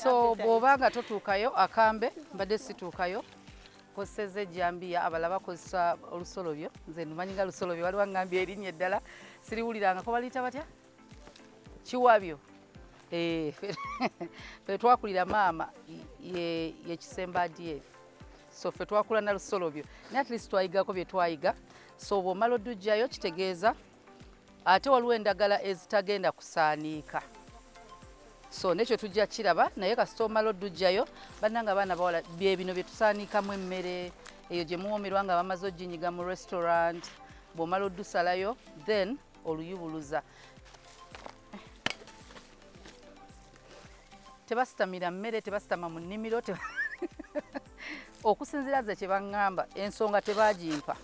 So bw'obanga totuukayo akambe mbadde situukayo koseze ejjambiya abalala bakozesa olusolobyo nze ndumanyi nga lusolobyo waliwo aŋŋambye erinnya eddala siriwuliranga ko baliyita batya kiwabyo fe twakulira maama ye Kisemba adyeri so fe twakula na lusolobyo naye at least twayigako bye twayiga so bw'omala oddujjayo kitegeeza ate waliwo endagala ezitagenda kusaaniika so nekyo tujja kiraba naye kasita omala oddujjayo bannanga abaana bawala bye bino bye tusaaniikamu emmere eyo gye muwoomerwa nga bamaze oginyiga mu restaurant bw'omala oddusalayo then oluyubuluza tebasitamira mmere tebasitama mu nnimiro okusinziira ze kye baŋŋamba ensonga tebagimpa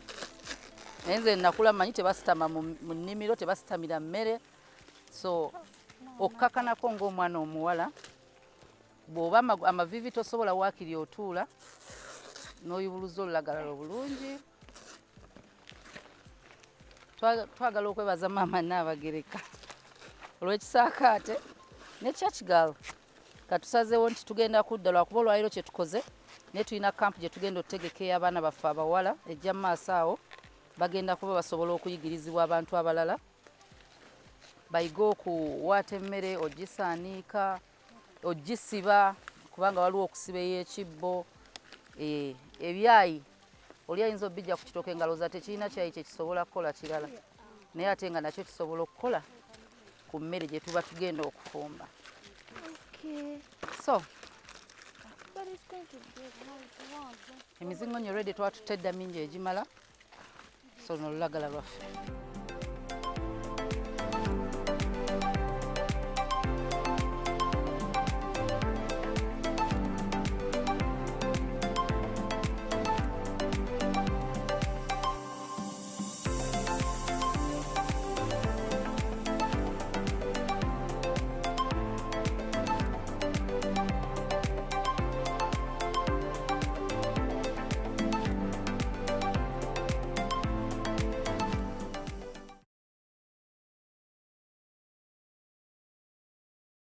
naye nze nakula manyi tebasitama mu nnimiro tebasitamira mmere so okkakanako ng'omwana omuwala bw'oba amavivi tosobola waakiri otuula n'oyubuluza olulagalala obulungi twagala okwebaza maama Naabagereka olw'ekisaakaate ne church girl katusazeewo nti tugenda kudda lwakuba olwaliro kye tukoze naye tulina kampu gye tugenda otutegeka ey'abaana baffe abawala ejja mu maaso awo bagenda kuba basobola okuyigirizibwa abantu abalala bayiga okuwaata emmere ogisaaniika ogisiba kubanga waliwo okusiba ey'ekibbo ebyayi oli ayinza obijja ku kitooke engalooza tekirina kyayi kye kisobola kukola kirala naye ate nga nakyo kisobola okukola ku mmere gye tuba tugenda okufumba so emizingo nyo redi twatutedda mingi egimala so nolulagala lwaffe